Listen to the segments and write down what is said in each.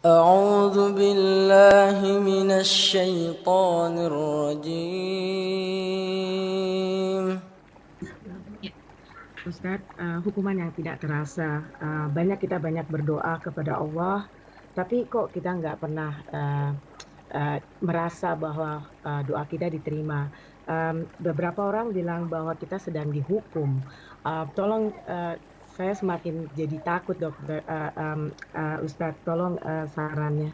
أعوذ بالله من الشيطان الرجيم. Ustadz, hukuman yang tidak terasa. Banyak berdoa kepada Allah, tapi kok kita nggak pernah merasa bahwa doa kita diterima. Beberapa orang bilang bahwa kita sedang dihukum. Tolong, saya semakin jadi takut, Ustadz. Tolong sarannya.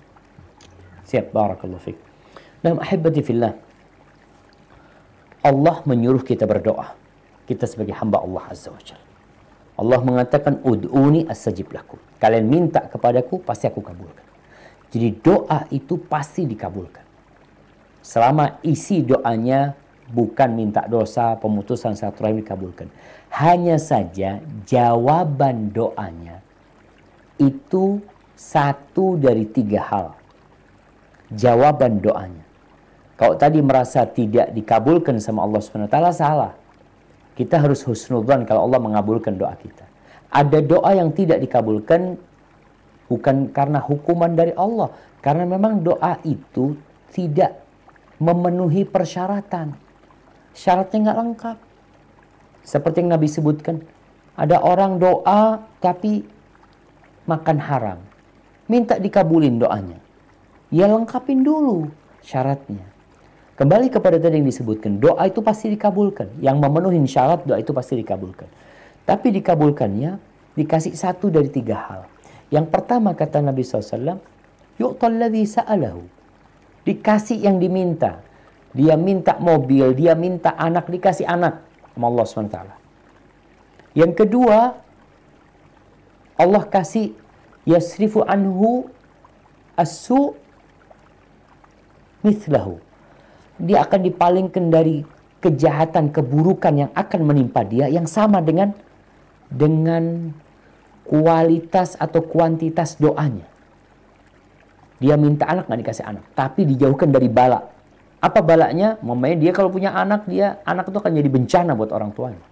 Siap, barakallahu fiik. Nah, ahibati fillah, Allah menyuruh kita berdoa. Kita sebagai hamba Allah Azza wa Jalla. Allah mengatakan, ud'uni astajib lakum. Kalian minta kepadaku, pasti aku kabulkan. Jadi doa itu pasti dikabulkan. Selama isi doanya bukan minta dosa, pemutusan silaturahim dikabulkan. Hanya saja jawaban doanya itu satu dari 3 hal. Jawaban doanya. Kalau tadi merasa tidak dikabulkan sama Allah Subhanahu wa taala, salah. Kita harus husnudzan kalau Allah mengabulkan doa kita. Ada doa yang tidak dikabulkan bukan karena hukuman dari Allah, karena memang doa itu tidak memenuhi persyaratan. Syaratnya nggak lengkap. Seperti yang Nabi sebutkan, ada orang doa tapi makan haram. Minta dikabulin doanya. Ya lengkapin dulu syaratnya. Kembali kepada tadi yang disebutkan, doa itu pasti dikabulkan. Yang memenuhi syarat doa itu pasti dikabulkan. Tapi dikabulkannya dikasih satu dari 3 hal. Yang pertama kata Nabi SAW, yu'tal ladzi sa'alahu. Dikasih yang diminta. Dia minta mobil, dia minta anak, dikasih anak sama Allah SWT. Yang kedua, Allah kasih yasrifu anhu as-su' mithlahu. Dia akan dipalingkan dari kejahatan, keburukan yang akan menimpa dia yang sama dengan kualitas atau kuantitas doanya. Dia minta anak nggak dikasih anak, tapi dijauhkan dari bala. Apa balanya? Mamanya dia kalau punya anak, anak itu akan jadi bencana buat orang tuanya.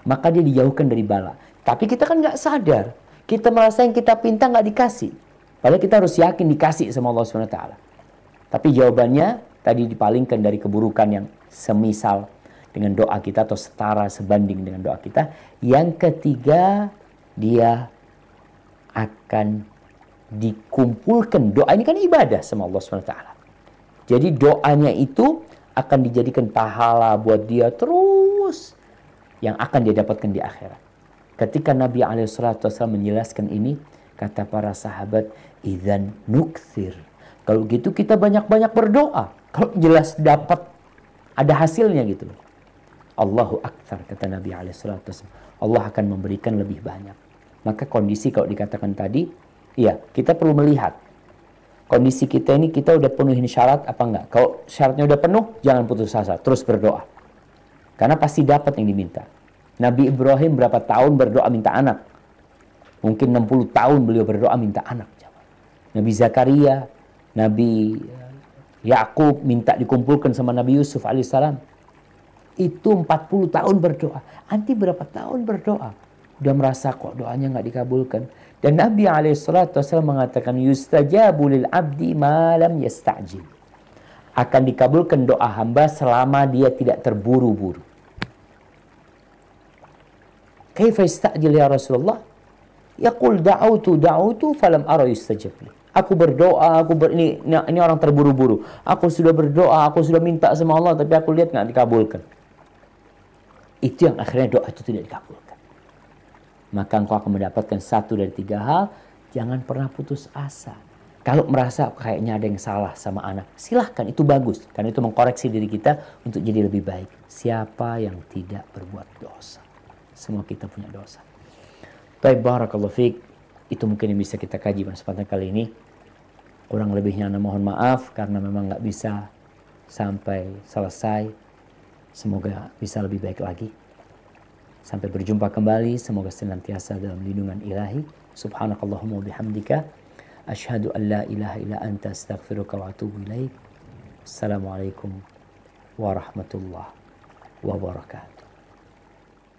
Maka dia dijauhkan dari bala. Tapi kita kan nggak sadar. Kita merasa yang kita pinta nggak dikasih. Padahal kita harus yakin dikasih sama Allah SWT. Tapi jawabannya tadi dipalingkan dari keburukan yang semisal dengan doa kita atau setara sebanding dengan doa kita. Yang ketiga, dia akan dikumpulkan. Doa ini kan ibadah sama Allah SWT. Jadi doanya itu akan dijadikan pahala buat dia terus yang akan dia dapatkan di akhirat. Ketika Nabi SAW menjelaskan ini, kata para sahabat, idzan nukthir. Kalau gitu kita banyak-banyak berdoa. Kalau jelas dapat ada hasilnya gitu loh. Allahu akbar kata Nabi SAW. Allah akan memberikan lebih banyak. Maka kondisi kalau dikatakan tadi, iya kita perlu melihat. Kondisi kita ini kita udah penuhin syarat apa enggak. Kalau syaratnya udah penuh, jangan putus asa. Terus berdoa. Karena pasti dapat yang diminta. Nabi Ibrahim berapa tahun berdoa minta anak. Mungkin 60 tahun beliau berdoa minta anak. Nabi Zakaria, Nabi Yakub minta dikumpulkan sama Nabi Yusuf alaihissalam. Itu 40 tahun berdoa. Anti berapa tahun berdoa? Udah merasa kok doanya nggak dikabulkan. Dan Nabi alaihissalam mengatakan, yustajabu lil abdi ma lam yasta'jil. Akan dikabulkan doa hamba selama dia tidak terburu-buru. Kaifa yasta'jil ya Rasulullah? Yaqul da'autu falam ara yustajab li. Aku berdoa, ini orang terburu-buru. Aku sudah berdoa, aku sudah minta sama Allah, tapi aku lihat nggak dikabulkan. Itu yang akhirnya doa itu tidak dikabulkan. Maka engkau akan mendapatkan satu dari 3 hal. Jangan pernah putus asa. Kalau merasa kayaknya ada yang salah sama anak, silahkan, itu bagus. Karena itu mengkoreksi diri kita untuk jadi lebih baik. Siapa yang tidak berbuat dosa? Semua kita punya dosa. Baik, barakallahu fiik. Itu mungkin yang bisa kita kaji pada kesempatan kali ini. Kurang lebihnya mohon maaf karena memang nggak bisa sampai selesai. Semoga bisa lebih baik lagi. Sampai berjumpa kembali. Semoga senantiasa dalam lindungan ilahi. Subhanakallahumma bihamdika. Asyhadu an la ilaha illa anta astaghfiruka wa atubu ilaik. Assalamualaikum warahmatullahi wabarakatuh.